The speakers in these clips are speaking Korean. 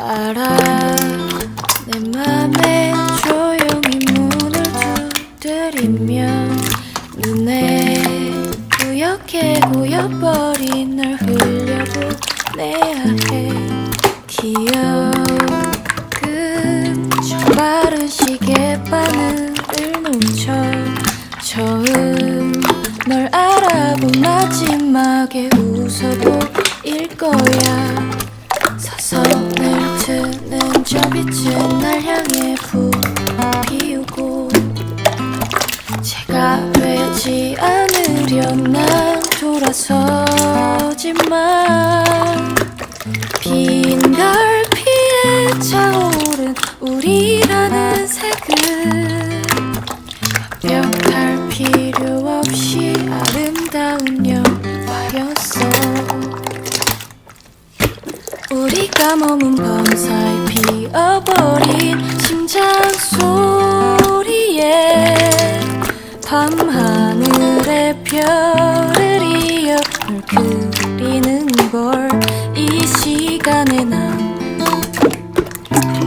알아 내 맘에 조용히 문을 두드리면 눈에 뿌옇게 고여버린 널 흘려보내야 해. 기억은 저 빠른 시계바늘을 놓쳐 처음 널 알아본 마지막에 웃어보일 거야. 서선을 트는 저 빛은 날 향해 피우고 제가 되지 않으려 난 돌아서지만 빈 갈피에 차오른 우리라는 색은 완벽할 필요 없이 아름다운 영화였어. 우리가 머문 밤사이 피어버린 심장 소리에 밤하늘의 별을 이어 널 그리는 걸. 이 시간에 난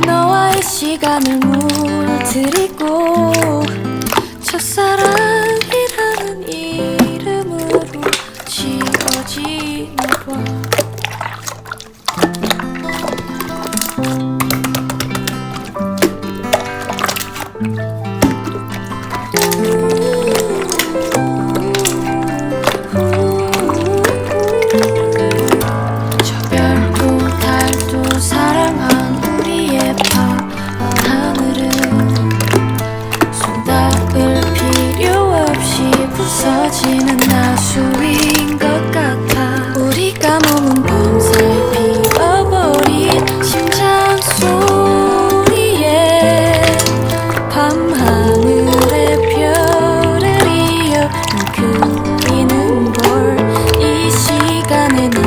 너와의 시간을 물들이고 첫사랑이라는 이름으로 지어지나 봐. 저 별도 달도 사랑한 우리의 밤 하늘은 손 닿을 필요 없이 부서지는 나수인 것 같아. 우리가 머문 밤사이 피어버린 심장 소리에 밤하늘의 별을 이어 그리는 걸. 이 시간에 난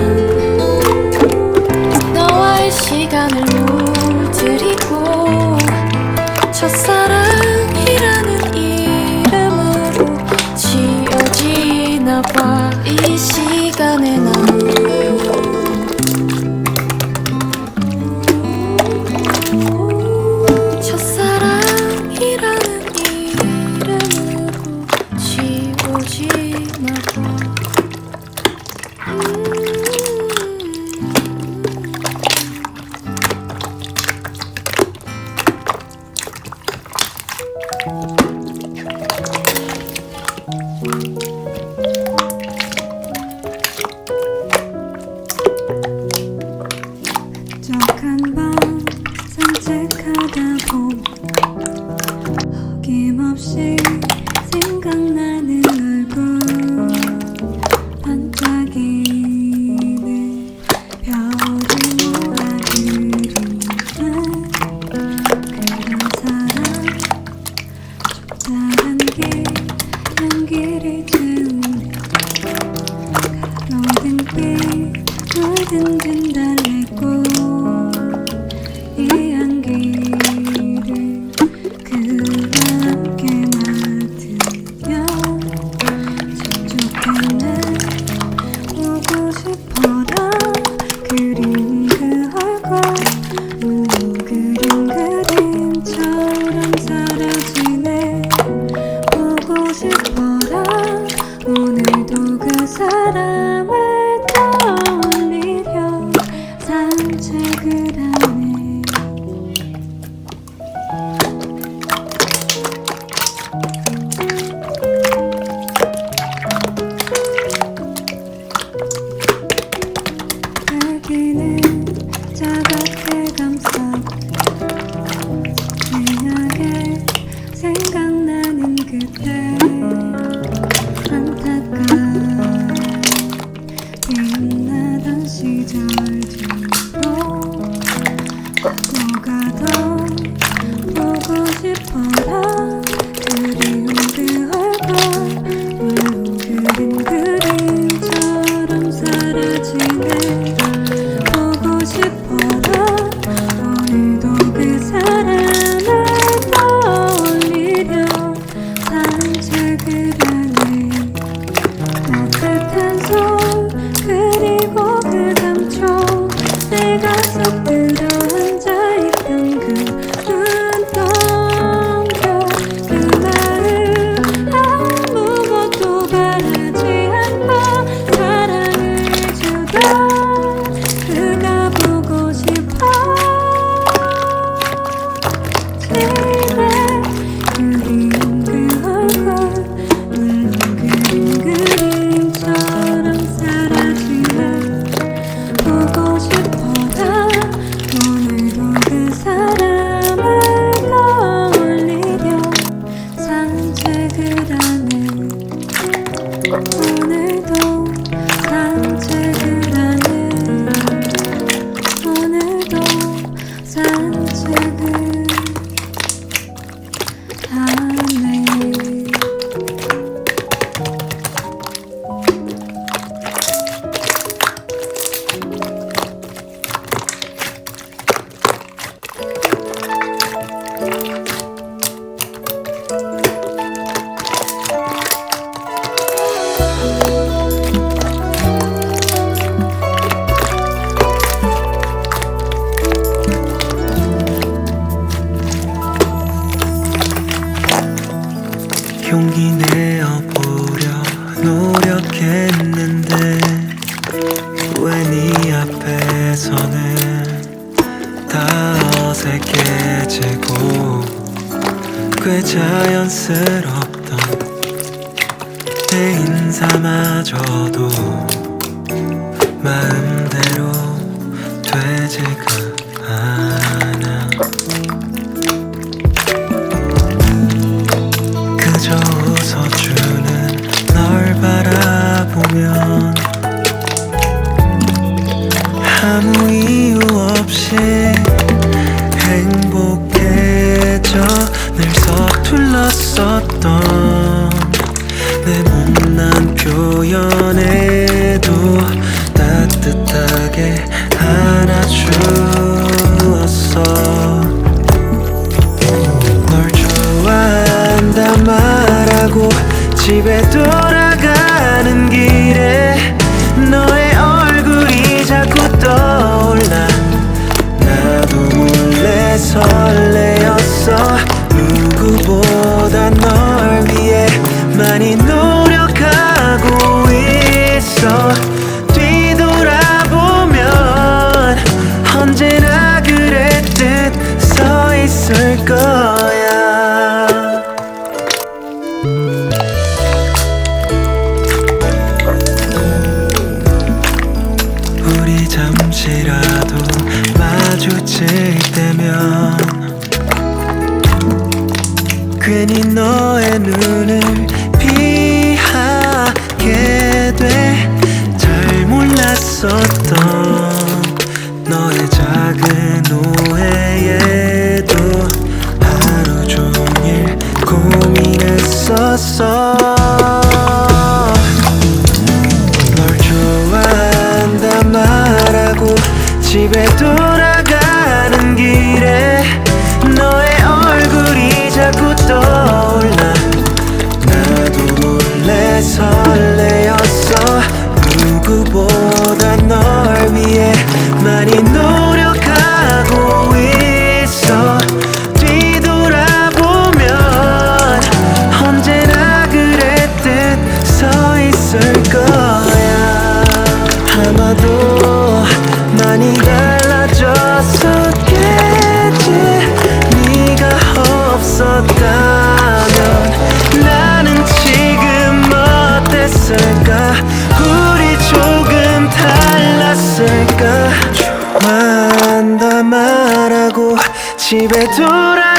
너와의 시간을 물들이고 첫사랑이라는 이름으로 지어지나 봐. 이 시간에 난 첫사랑이라는 이름으로 지워지나 봐. 적한 밤 산책하다 보면 어김없이 생각나는 얼굴. 반짝이는 별이 몰아들이는 그런 사람. 좁다란 길 연기를 채우는 가로등 빛 물든 듯 달래고 이 향기를 그와 함께 맡으며 접촉하는 보고 싶어라. 그린 그 얼굴 그린 그림처럼 사라지네. 보고 싶어라. 오늘도 그 사람을 떠올리려 산책을 하네. 여기는 차갑게 감싸고 진하게 생각나는 그때. 빛나던 시절들도 가도 보고 싶어라. 그리운 그 얼굴 물로 그린 그림처럼 사라지네. 보고 싶어라. 오늘도 그 용기 내어보려 노력했는데 왜 네 앞에서는 다 어색해지고 꽤 자연스럽던 내 인사마저도 마음대로 되지가 않아. 그저 웃어주는 널 바라보면 아무 이유 없이 행복해져. 늘 서툴렀었던 내 못난 표현에도 따뜻하게 안아주었어. 널 좋아한다 말하고 집에 돌아가는 길에 너의 얼굴이 자꾸 떠올라. 나도 몰래 설레었어. 누구보다 널 위해 많이 노력하고 있어. 뒤돌아보면 언제나 그랬듯 서 있을 거야. 우리 잠시라도 마주칠 때면 괜히 너의 눈을 피하게 돼. 잘 몰랐었던 너의 작은 오해에도 하루 종일 고민했었어. 널 좋아한다 말하고 집에 돌아가는 길에 너의 얼굴이 자꾸 떠올라. 나도 몰래 설레었어. 누구보다 널 위해 많이 노력하고 있어. 뒤돌아보면 언제나 그랬듯 서 있을 거야. 아마도 많이 달라졌었겠지. 네가 없었다면 나는 지금 어땠을까. 우리 조금 달랐을까. 좋아한다 말하고 집에 돌아